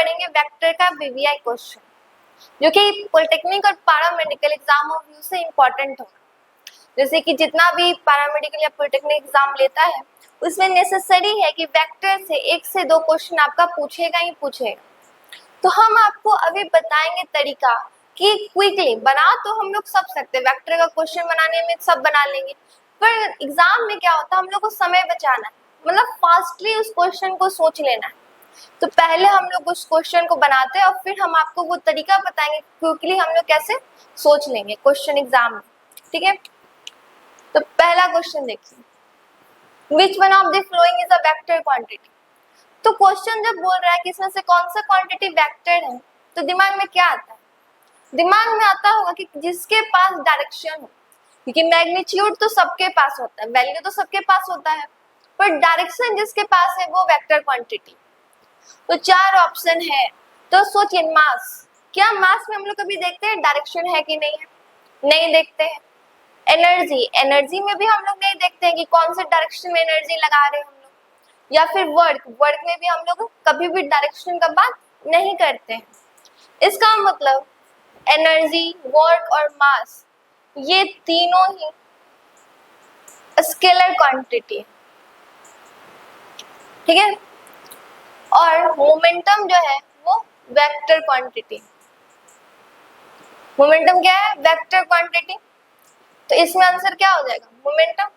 पढ़ेंगे वेक्टर का VVI question, जो कि पॉलिटेक्निक और पैरामेडिकल एग्जाम ऑफ व्यू से इम्पोर्टेंट होगा। जैसे कि जितना भी पैरामेडिकल या पॉलिटेक्निक एग्जाम लेता है उसमें नेसेसरी है कि वेक्टर से 1 से 2 क्वेश्चन आपका पूछेगा ही पूछेगा। तो हम आपको अभी बताएंगे तरीका कि क्विकली बना तो हम लोग सब सकते हैं, वेक्टर का क्वेश्चन बनाने में सब बना लेंगे, पर एग्जाम में क्या होता है हम लोग को समय बचाना है, मतलब फास्टली उस क्वेश्चन को सोच लेना है। तो पहले हम लोग उस क्वेश्चन को बनाते हैं और फिर हम आपको वो तरीका बताएंगे क्विकली हम लोग कैसे सोच लेंगे क्वेश्चन एग्जाम में, ठीक है। तो पहला क्वेश्चन देखिए, which one of the following is a vector quantity. तो क्वेश्चन जब बोल रहा है कि इसमें से कौन सा क्वांटिटी वेक्टर है, तो दिमाग में क्या आता है? दिमाग में आता होगा कि जिसके पास डायरेक्शन हो, क्योंकि मैग्नीट्यूड तो सबके पास होता है, वैल्यू तो सबके पास होता है, पर डायरेक्शन जिसके पास है वो वेक्टर क्वांटिटी। तो 4 ऑप्शन है, तो सोचिए मास, क्या मास में हम लोग कभी देखते हैं डायरेक्शन है कि नहीं है? नहीं देखते हैं। एनर्जी, एनर्जी में भी हम लोग नहीं देखते हैं कि कौन से डायरेक्शन में एनर्जी लगा रहे हैं हम लोग। या फिर वर्क, वर्क में भी हम लोग कभी भी डायरेक्शन का बात नहीं करते हैं। इसका मतलब एनर्जी, वर्क और मास ये तीनों ही स्केलर क्वांटिटी है, ठीक है। और मोमेंटम जो है वो वेक्टर क्वांटिटी। मोमेंटम क्या है? Vector quantity. तो इसमें आंसर क्या हो जाएगा? मोमेंटम।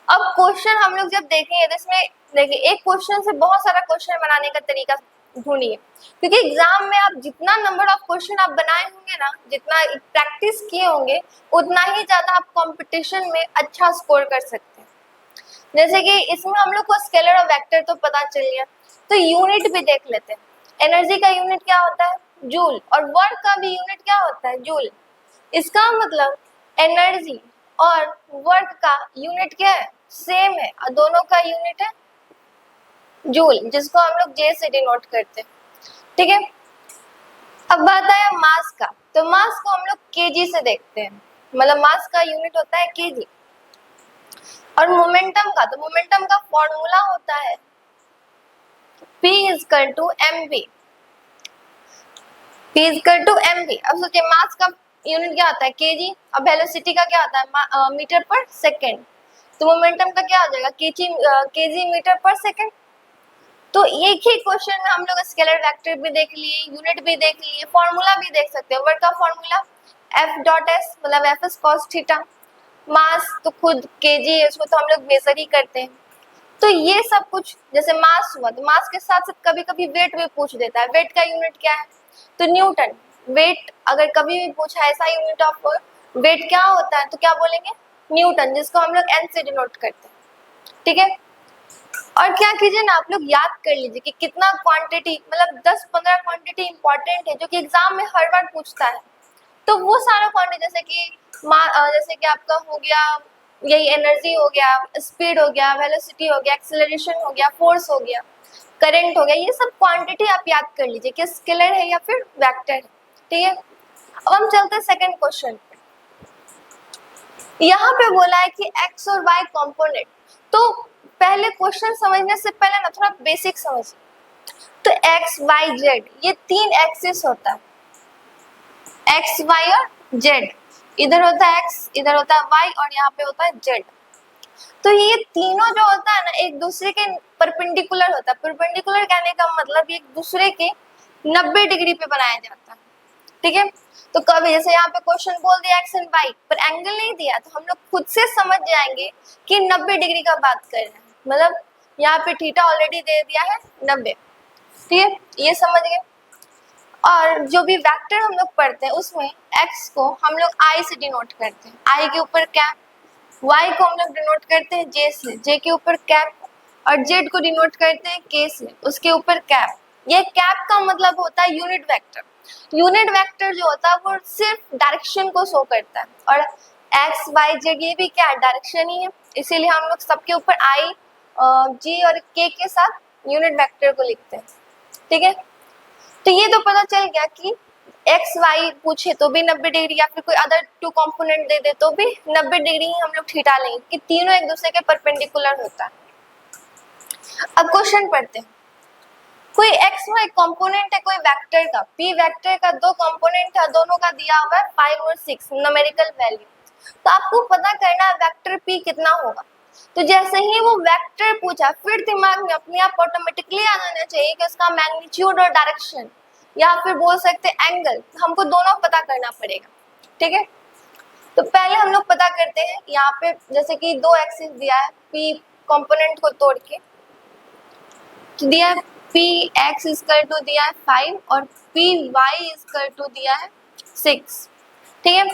अब क्वेश्चन हम लोग जब देखेंगे तो इसमें देखिए एक क्वेश्चन से बहुत सारा क्वेश्चन बनाने का तरीका ढूंढिए, क्योंकि एग्जाम में आप जितना नंबर ऑफ क्वेश्चन आप बनाए होंगे ना, जितना प्रैक्टिस किए होंगे, उतना ही ज्यादा आप कंपटीशन में अच्छा स्कोर कर सकते हैं। जैसे कि इसमें हम लोग को स्केलर और वेक्टर तो पता चल गया, तो यूनिट भी देख लेते हैं। एनर्जी का यूनिट क्या होता है? जूल। और वर्क का भी यूनिट क्या होता है? जूल। इसका मतलब एनर्जी और वर्क का यूनिट क्या है? सेम है, और दोनों का यूनिट है जूल, जिसको हम लोग जे से डिनोट करते हैं, ठीक है। अब बात आया मास का, तो मास को हम लोग केजी से देखते हैं, मतलब मास का यूनिट होता है केजी। और मोमेंटम का, तो मोमेंटम का फॉर्मूला होता है P equal to mv। P equal to mv। अब सोचिए मास का यूनिट क्या होता है? केजी, और वेलोसिटी का क्या होता है? मीटर पर सेकेंड। तो मोमेंटम का क्या हो जाएगा? केजी मीटर पर सेकेंड। तो एक ही क्वेश्चन में हम लोग स्केलर वेक्टर भी देख लिए, यूनिट भी देख लिए, फॉर्मूला भी देख सकते हैं। वर्क का फॉर्मूला F डॉट S, मतलब F is cos थीटा। मास तो खुद केजी है, उसको तो हम लोग मेजर ही करते हैं। तो ये सब कुछ, जैसे मास हुआ तो मास के साथ साथ कभी कभी वेट भी पूछ देता है। वेट का यूनिट क्या है? तो न्यूटन। वेट अगर कभी भी पूछा ऐसा यूनिट ऑफ वेट क्या होता है, तो क्या बोलेंगे? न्यूटन, जिसको हम लोग N से डिनोट करते हैं, ठीक है। और क्या कीजिए ना, आप लोग याद कर लीजिए कि कितना क्वांटिटी, मतलब 10-15 क्वांटिटी इंपॉर्टेंट है जो कि एग्जाम में हर बार पूछता है। तो वो सारा क्वांटिटी, जैसे कि आपका हो गया यही एनर्जी हो गया, स्पीड हो गया, वेलोसिटी हो गया, एक्सेलरेशन हो गया, फोर्स हो गया, करंट हो गया, ये सब क्वांटिटी आप याद कर लीजिए कि स्केलर है या फिर वेक्टर है, ठीक है। अब हम चलते हैं सेकंड क्वेश्चन पे। यहाँ पे बोला है कि एक्स और वाई कंपोनेंट। तो पहले क्वेश्चन समझने से पहले ना थोड़ा बेसिक समझिए। तो एक्स वाई जेड ये 3 एक्सिस होता है, एक्स वाई और जेड। इधर होता है एक्स, इधर होता है वाई, और यहाँ पे होता है जेड। तो ये तीनों जो होता है ना एक दूसरे के परपेंडिकुलर होता है। परपेंडिकुलर कहने का मतलब एक दूसरे के 90 डिग्री पे बनाया जाता है, ठीक है। तो कभी जैसे यहाँ पे क्वेश्चन बोल दिया एक्स एंड वाई, पर एंगल नहीं दिया, तो हम लोग खुद से समझ जाएंगे कि 90 डिग्री का बात कर रहे हैं, मतलब यहाँ पे थीटा ऑलरेडी दे दिया है 90, ठीक है, ये समझ गए। और जो भी वेक्टर हम लोग पढ़ते हैं उसमें एक्स को हम लोग आई से डिनोट करते हैं, आई के ऊपर कैप। वाई को हम लोग डिनोट करते हैं जे से, जे के ऊपर कैप। और जेड को डिनोट करते हैं के से, उसके ऊपर कैप। ये कैप का मतलब होता है यूनिट वेक्टर। यूनिट वेक्टर जो होता है वो सिर्फ डायरेक्शन को शो करता है, और एक्स वाई जेड ये भी क्या है? डायरेक्शन ही है। इसीलिए हम लोग सबके ऊपर आई, जी और के साथ यूनिट वेक्टर को लिखते हैं, ठीक है। तो ये तो पता चल गया कि एक्स वाई पूछे तो भी 90 डिग्री, या फिर कोई अदर 2 कंपोनेंट दे दे तो भी 90 डिग्री ही हम लोग थीटा लेंगे, कि तीनों एक दूसरे के परपेंडिकुलर होता है। अब क्वेश्चन पढ़ते हैं। कोई एक्स वाई कंपोनेंट है कोई वेक्टर का, पी वेक्टर का दो कंपोनेंट है, दोनों का दिया हुआ है 5 और 6 न्यूमेरिकल वैल्यू। तो आपको पता करना है वेक्टर पी कितना होगा। तो जैसे ही वो वेक्टर पूछा फिर दिमाग में अपने आप ऑटोमेटिकली आ जाना चाहिए कि उसका मैग्नीट्यूड और डायरेक्शन या फिर बोल सकते एंगल, हमको दोनों पता करना पड़ेगा। ठीक है, तो पहले हम लोग पता करते हैं। यहाँ पे जैसे कि दो एक्सिस दिया है, पी कंपोनेंट को तोड़ के तो दिया है पी एक्स इक्वल टू दिया है 5 और पी वाई इक्वल टू दिया है 6। ठीक है,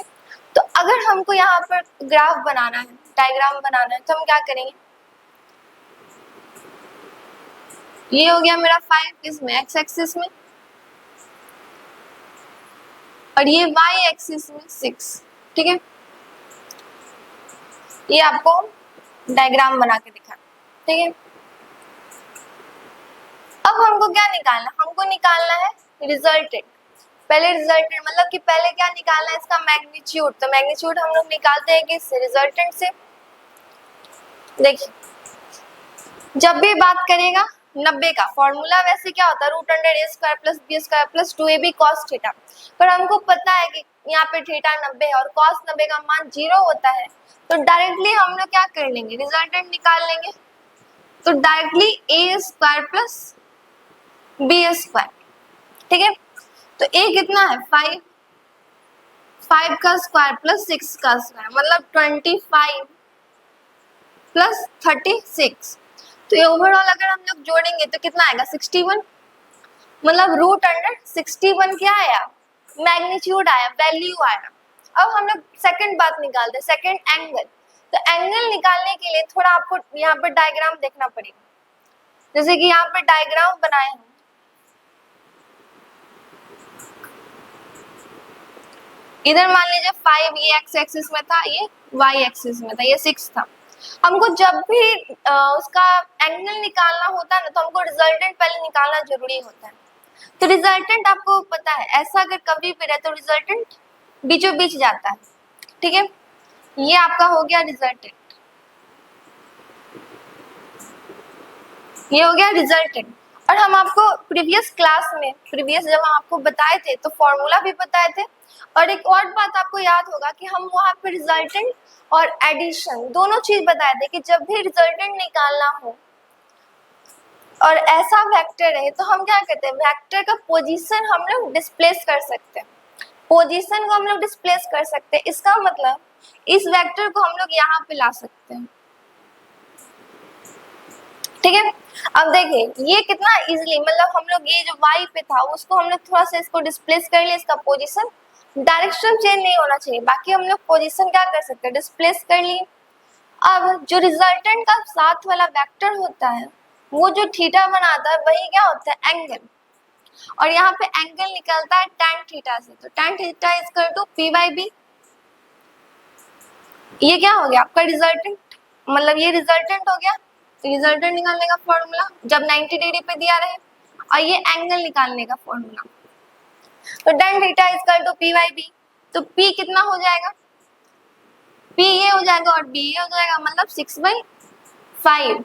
तो अगर हमको यहाँ पर ग्राफ बनाना है, डायग्राम बनाना है, तो हम क्या करेंगे, ये हो गया मेरा 5 किसमें, एक्स एक्सिस में, और ये वाई एक्सिस में 6। ठीक है, ये आपको डायग्राम बना के दिखा। ठीक है, अब हमको क्या निकालना, हमको निकालना है रिजल्टेंट। पहले रिजल्टेंट मतलब कि पहले क्या निकालना है, इसका मैग्नीट्यूड। तो मैग्नीट्यूड हम लोग निकालते हैं किससे, रिजल्टेंट से। देखिए जब भी बात करेगा 90 का फॉर्मूला वैसे क्या होता है, root under a square plus b square plus 2ab cos theta. पर हमको पता है कि यहाँ पे थीटा 90 है और cos 90 का मान 0 होता है, तो डायरेक्टली हम लोग क्या कर लेंगे, रिजल्टेंट निकाल लेंगे। तो डायरेक्टली ए स्क्वायर प्लस बी स्क्वायर। ठीक है, तो ए कितना है 5, 5 का स्क्वायर प्लस 6 का स्क्वायर मतलब 25 प्लस 36। तो ये ओवरऑल अगर हम लोग जोड़ेंगे तो कितना आएगा 61, मतलब रूट अंडर 61 क्या आया, मैग्नीट्यूड आया, वैल्यू आया। अब हम लोग सेकंड बात निकालते हैं, सेकंड एंगल। तो एंगल निकालने के लिए थोड़ा आपको यहाँ पर डायग्राम देखना पड़ेगा। जैसे कि यहाँ पर डायग्राम बनाए हैं, इधर मान लीजिए 5 ये एक्स एक्सिस में था, ये वाई एक्सिस में था, ये 6 था। हमको जब भी उसका एंगल निकालना होता है ना, तो हमको रिजल्टेंट पहले निकालना जरूरी होता है। तो रिजल्टेंट आपको पता है, ऐसा अगर कभी भी रहे तो रिजल्टेंट बीचों बीच जाता है। ठीक है, ये आपका हो गया रिजल्टेंट, ये हो गया रिजल्टेंट। और हम आपको प्रीवियस क्लास में, प्रीवियस जब हम आपको बताए थे तो फॉर्मूला भी बताए थे। और एक और बात आपको याद होगा कि हम वहाँ पे रिजल्टेंट और एडिशन दोनों चीज बताए थे कि जब भी रिजल्टेंट निकालना हो और ऐसा वेक्टर है तो हम क्या करते हैं, वेक्टर का पोजीशन हम लोग डिस्प्लेस कर सकते हैं, पोजीशन को हम लोग डिस्प्लेस कर सकते हैं। इसका मतलब इस वेक्टर को हम लोग यहाँ पे ला सकते हैं। ठीक है, अब देखिए ये कितना इजीली, मतलब हम लोग ये जो y पे था उसको हम लोग थोड़ा सा इसको डिस्प्लेस कर लिया, इसका पोजीशन, डायरेक्शन चेंज नहीं होना चाहिए, बाकी हम लोग पोजीशन क्या कर सकते हैं, डिस्प्लेस कर लिए। अब जो रिजल्टेंट का साथ वाला वेक्टर होता है वो जो थीटा बनाता है वही क्या होता है, एंगल। और यहाँ पे एंगल निकलता है tan थीटा से, तो tan theta is equal to p by b। ये क्या हो गया आपका रिजल्टेंट, मतलब ये रिजल्टेंट हो गया। रिजल्टेंट निकालने का फॉर्मूला जब 90 डिग्री पे दिया रहे, और ये एंगल निकालने का फॉर्मूला, तो tan theta is equal to p by b। तो p कितना हो जाएगा, p ये हो जाएगा और b ये हो जाएगा, मतलब 6/5।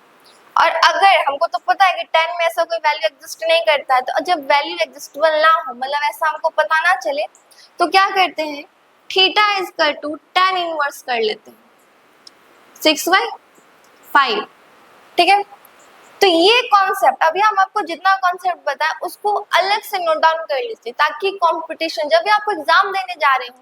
और अगर हमको तो पता है कि 10 में ऐसा कोई वैल्यू एग्जिस्ट नहीं करता है, तो जब वैल्यू एग्जिस्टेबल ना हो, मतलब ऐसा हमको पता ना चले, तो क्या करते हैं, theta is equal to tan inverse कर लेते हैं 6/5। ठीक है, तो ये कॉन्सेप्ट अभी हम आपको जितना कॉन्सेप्ट बताया उसको अलग से नोट डाउन कर लीजिए, ताकि कंपटीशन जब भी आपको एग्जाम देने जा रहे हो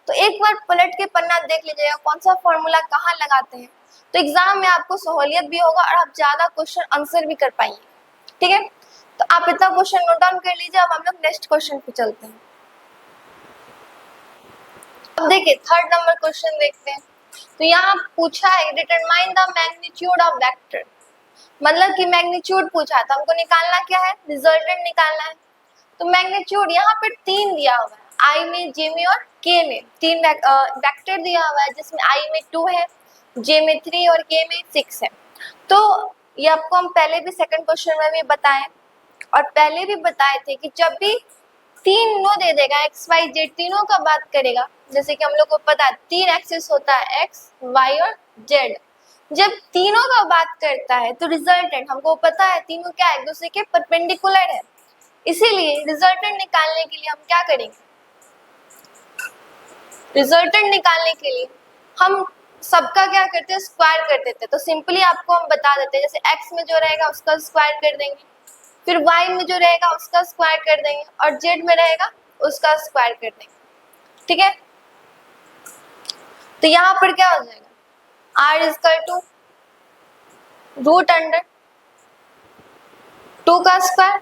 तो एक बार पलट के पन्ना देख लीजिएगा कौन सा फॉर्मूला कहाँ लगाते हैं, तो एग्जाम में आपको सहूलियत भी होगा और आप ज्यादा क्वेश्चन आंसर भी कर पाएंगे। ठीक है, तो आप इतना क्वेश्चन नोट डाउन कर लीजिए। अब हम लोग नेक्स्ट क्वेश्चन पे चलते हैं। अब देखिए थर्ड नंबर क्वेश्चन देखते हैं। तो यहाँ पूछा है determine the magnitude of vector, मतलब कि मैग्नीट्यूड पूछा था, हमको निकालना क्या है, रिजल्टेंट निकालना है। तो मैग्नीट्यूड यहाँ पे 3 दिया हुआ है, आई में, जे में और के में। 3 वेक्टर दिया हुआ है जिसमें आई में 2 है, जे में 3 और के में 6 है। तो ये आपको हम पहले भी सेकंड क्वेश्चन में भी बताए और पहले भी बताए थे कि जब भी 3 नो दे देगा, एक्स वाई जेड तीनों का बात करेगा, जैसे कि हम लोग को पता है 3 एक्सिस होता है, एक्स वाई और जेड। जब तीनों का बात करता है तो रिजल्टेंट हमको पता है तीनों क्या एक दूसरे के परपेंडिकुलर है, इसीलिए रिजल्टेंट निकालने के लिए हम क्या करेंगे, रिजल्टेंट निकालने के लिए हम सबका क्या करते हैं, स्क्वायर कर देते हैं। तो सिंपली आपको हम बता देते हैं, जैसे x में जो रहेगा उसका स्क्वायर कर देंगे, फिर y में जो रहेगा उसका स्क्वायर कर देंगे, और z में रहेगा उसका स्क्वायर कर देंगे, ठीक है। तो यहाँ पर क्या हो जाएगा, r equal to root under 2 का स्क्वायर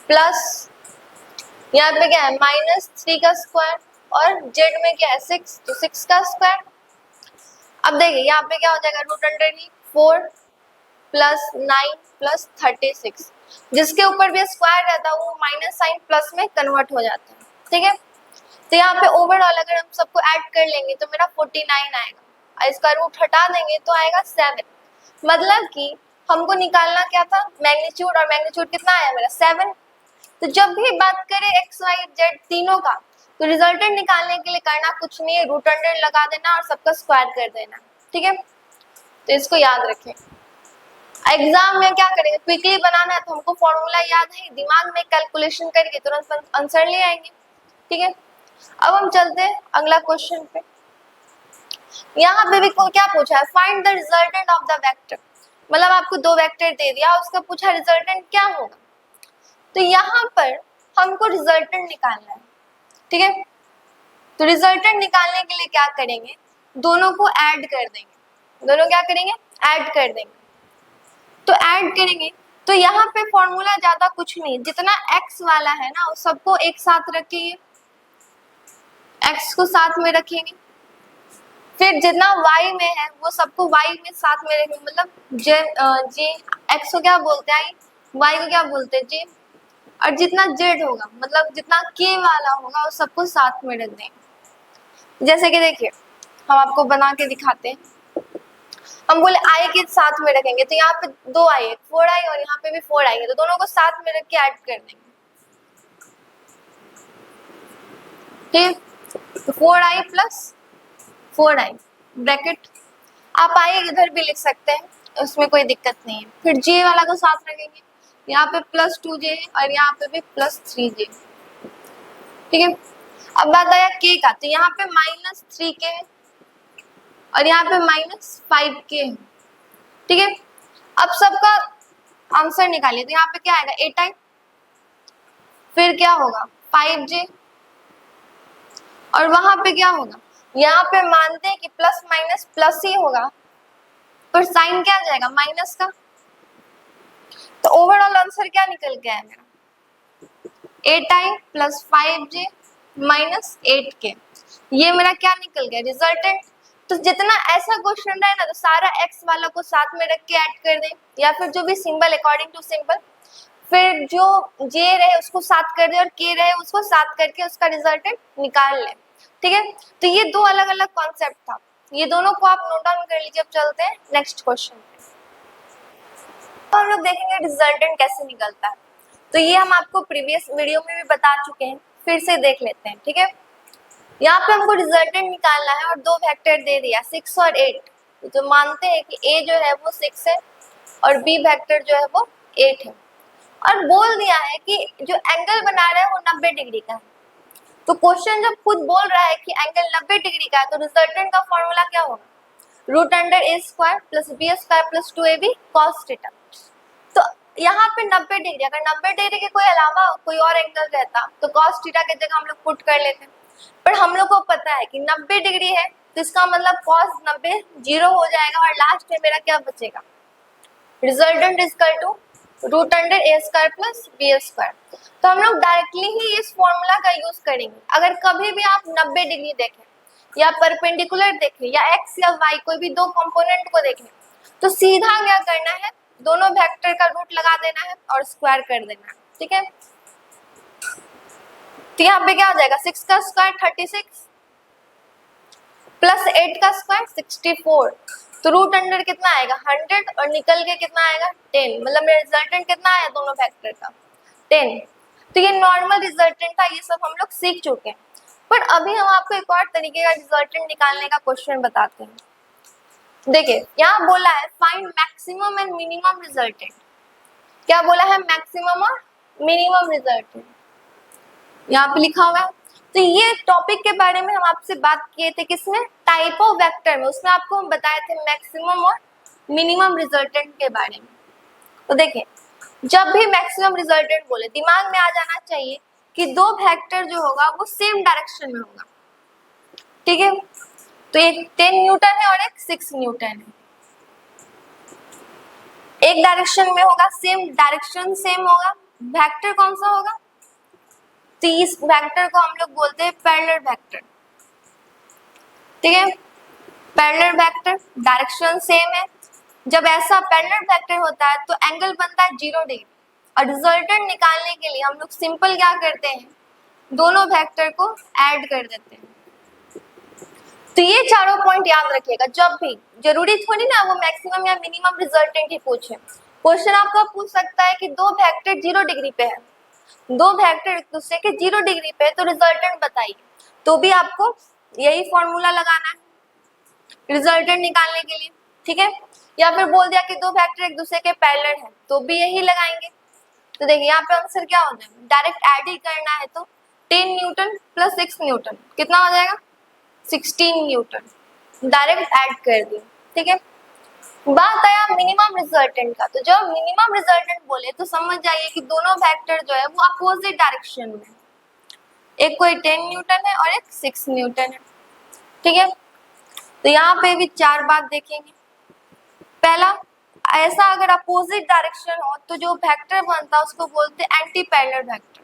प्लस यहाँ पे क्या है -3 का स्क्वायर, और z में क्या है 6, तो 6 का स्क्वायर। अब देखिए यहाँ पे क्या हो जाएगा, रूट अंडर ही 4 प्लस 9 प्लस 36, जिसके ऊपर भी स्क्वायर रहता है वो माइनस साइन प्लस में कन्वर्ट हो जाता है, ठीक है। तो यहाँ पे ओवरऑल अगर हम सबको ऐड कर लेंगे तो मेरा 49 आएगा, और इसका रूट हटा देंगे तो आएगा 7। मतलब कि हमको निकालना क्या था, मैग्नीट्यूड, और मैग्नीट्यूड कितना आया मेरा 7। तो जब भी बात करें एक्स वाई जेड तीनों का, तो रिजल्टेंट निकालने के लिए करना कुछ नहीं है, रूट अंडर लगा देना और सबका स्क्वायर कर देना, ठीक है। तो इसको याद रखें, एग्जाम में क्या करेंगे, क्विकली बनाना है तो हमको फॉर्मूला याद है, दिमाग में कैलकुलेशन करके तुरंत आंसर ले आएंगे, ठीक है। अब हम चलते हैं अगला क्वेश्चन पे। यहाँ पे भी क्या पूछा है, find the resultant of the vector. मतलब आपको दो वेक्टर दे दिया, उसका पूछा रिजल्टेंट क्या होगा। तो यहाँ पर हमको रिजल्टेंट निकालना है, ठीक है। तो रिजल्टेंट निकालने के लिए क्या करेंगे, दोनों को ऐड कर देंगे, दोनों क्या करेंगे, ऐड कर देंगे। तो ऐड करेंगे तो यहाँ पे फॉर्मूला ज्यादा कुछ नहीं, जितना x वाला है ना उस सबको एक साथ रखेंगे, x को साथ में रखेंगे, फिर जितना y में है वो सबको y में साथ में रखेंगे, मतलब जे x को क्या बोलते हैं, y को क्या बोलते हैं जे, और जितना z होगा मतलब जितना k वाला होगा वो सबको साथ में रख देंगे। जैसे कि देखिए हम आपको बना के दिखाते हैं, हम बोले i के साथ में रखेंगे तो यहाँ पे 2i है 4i, और यहाँ पे भी 4i है, तो दोनों को साथ में रख के ऐड कर देंगे, ठीक। तो 4i प्लस 4i ब्रैकेट, आप i इधर भी लिख सकते हैं, उसमें कोई दिक्कत नहीं है। फिर j वाला को साथ रखेंगे, यहाँ पे प्लस 2j और यहाँ पे भी प्लस 3j, ठीक है। अब बात आया k का, तो यहाँ पे -3k है और यहाँ पे -5k है, ठीक है। अब सबका आंसर निकालिए, तो यहाँ पे क्या आएगा 8i, फिर क्या होगा 5j, और वहां पे क्या होगा, यहाँ पे मानते हैं कि प्लस माइनस प्लस ही होगा, पर साइन क्या आ जाएगा माइनस का। तो ओवरऑल आंसर क्या निकल के आया मेरा 8i plus 5j minus 8k, ये मेरा क्या निकल गया रिजल्टेंट। तो जितना ऐसा क्वेश्चन रहे ना तो सारा x वाला को साथ में रख के ऐड कर दें, या फिर जो भी सिंबल अकॉर्डिंग टू सिंबल, फिर जो j रहे उसको साथ कर दे और k रहे उसको साथ करके उसका रिजल्टेंट निकाल लें, ठीक है। तो ये दो अलग अलग कॉन्सेप्ट था, ये दोनों को आप नोट डाउन कर लीजिए। अब चलते हैं नेक्स्ट क्वेश्चन पे, तो हम लोग देखेंगे रिजल्टेंट कैसे निकलता है। तो ये हम आपको प्रीवियस वीडियो में भी बता चुके हैं, फिर से देख लेते हैं, ठीक है। यहाँ पे हमको रिजल्टेंट निकालना है और दो वेक्टर दे दिया 6 और 8, तो मानते हैं कि a जो है वो 6 है और b वेक्टर जो है वो 8 है, और बोल दिया है कि जो एंगल बना रहा है वो 90 डिग्री का है। तो क्वेश्चन जब खुद बोल रहा है कि एंगल 90 डिग्री का है, तो रिजल्टेंट का फॉर्मूला क्या होगा, root under a square plus b square plus 2ab cos theta. तो यहाँ पे 90 डिग्री, अगर 90 डिग्री के कोई अलावा कोई और एंगल रहता तो cos थीटा की जगह हम लोग पुट कर लेते, पर हम लोग को पता है कि 90 डिग्री है तो इसका मतलब cos 90 जीरो हो जाएगा, और लास्ट में मेरा क्या बचेगा, resultant is equal to root under a square plus b square. तो हम लोग डायरेक्टली ही इस फॉर्मूला का यूज करेंगे। अगर कभी भी आप 90 डिग्री देखें या परपेंडिकुलर देखें या x या y कोई भी दो कंपोनेंट को देखें, तो सीधा क्या करना है, दोनों वेक्टर का रूट लगा देना है और स्क्वायर कर देना है, ठीक है। तो यहाँ पे क्या हो जाएगा 6 का स्क्वायर 36 प्लस 8 का स्क्वायर 64, तो रूट अंडर कितना आएगा 100 और निकल के कितना आएगा 10, मतलब मेरा रिजल्टेंट कितना आया दोनों फैक्टर का 10। तो ये नॉर्मल रिजल्टेंट था, ये सब हम लोग सीख चुके हैं। पर अभी हम आपको एक और तरीके का रिजल्टेंट निकालने का क्वेश्चन बताते हैं। देखिए यहाँ बोला है find maximum and minimum resultant, क्या बोला है मैक्सिमम और मिनिमम रिजल्टेंट, यहाँ पे लिखा हुआ है। तो ये टॉपिक के बारे में हम आपसे बात किए थे किसमें, टाइप ऑफ वेक्टर में, उसमें आपको हम बताए थे मैक्सिमम और मिनिमम रिजल्टेंट के बारे में। तो देखिए, जब भी मैक्सिमम रिजल्टेंट बोले दिमाग में आ जाना चाहिए कि दो वेक्टर जो होगा वो सेम डायरेक्शन में होगा, ठीक है। तो एक 10 न्यूटन है और एक 6 न्यूटन है, एक डायरेक्शन में होगा, सेम डायरेक्शन सेम होगा, वेक्टर कौन सा होगा, तो इस वेक्टर को हम लोग बोलते हैं पैरेलल वेक्टर, ठीक है। पैरेलल वेक्टर, डायरेक्शन सेम है। जब ऐसा पैरेलल वेक्टर होता है तो एंगल बनता है 0 डिग्री, और रिजल्टेंट निकालने के लिए हम लोग सिंपल क्या करते हैं, दोनों वेक्टर को ऐड कर देते हैं। तो ये चारों पॉइंट याद रखिएगा, जब भी, जरूरी थोड़ी ना वो मैक्सिमम या मिनिमम रिजल्टेंट ही पूछे। क्वेश्चन आपका पूछ सकता है कि दो वेक्टर 0 डिग्री पे है, दो वेक्टर एक दूसरे के 0 डिग्री पे है, तो रिजल्टेंट बताइए, तो भी आपको यही फॉर्मूला लगाना है रिजल्टेंट निकालने के लिए, ठीक है। या फिर बोल दिया कि दो वेक्टर एक दूसरे के पैरेलल है, तो भी यही लगाएंगे। तो देखिए यहाँ पे आंसर क्या हो जाएगा, डायरेक्ट ऐड ही करना है, तो 10 न्यूटन प्लस 6 न्यूटन कितना हो जाएगा, 16 न्यूटन, डायरेक्ट ऐड कर दिए, ठीक है। बात आया मिनिमम रिजल्टेंट का, तो जब मिनिमम रिजल्टेंट बोले तो समझ जाइए कि दोनों वेक्टर जो है वो अपोजिट डायरेक्शन में, एक कोई 10 न्यूटन है और एक 6 न्यूटन है, ठीक है। तो यहाँ पे भी चार बात देखेंगे। पहला, ऐसा अगर अपोजिट डायरेक्शन हो तो जो वेक्टर बनता है उसको बोलते हैं एंटी पैरेलल वेक्टर।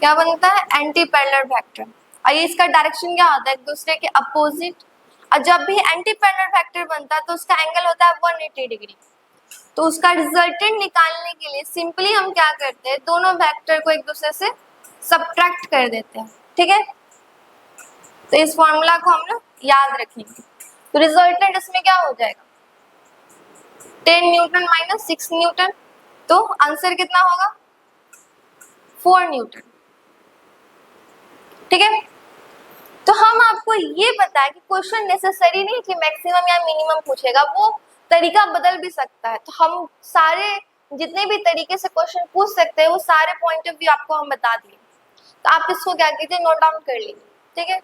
क्या बनता है, एंटी पैरेलल वेक्टर। और ये इसका डायरेक्शन क्या होता है, एक दूसरे के अपोजिट। और जब भी एंटी पैरेलल वेक्टर बनता है तो उसका एंगल होता है 180 डिग्री। तो उसका रिजल्टेंट निकालने के लिए सिंपली हम क्या करते हैं, दोनों वेक्टर को एक दूसरे से सब्ट्रैक्ट कर देते हैं, ठीक है। तो इस फॉर्मूला को हम लोग याद रखेंगे। तो रिजल्टेंट इसमें क्या हो जाएगा, 10 न्यूटन माइनस 6 न्यूटन, तो आंसर कितना होगा, 4 न्यूटन, ठीक है। तो हम आपको ये बताया कि क्वेश्चन नेसेसरी नहीं कि मैक्सिमम या मिनिमम पूछेगा, वो तरीका बदल भी सकता है। तो हम सारे जितने भी तरीके से क्वेश्चन पूछ सकते हैं वो सारे पॉइंट ऑफ व्यू आपको हम बता दिए। तो आप इसको क्या कीजिए, नोट डाउन कर लीजिए, ठीक है।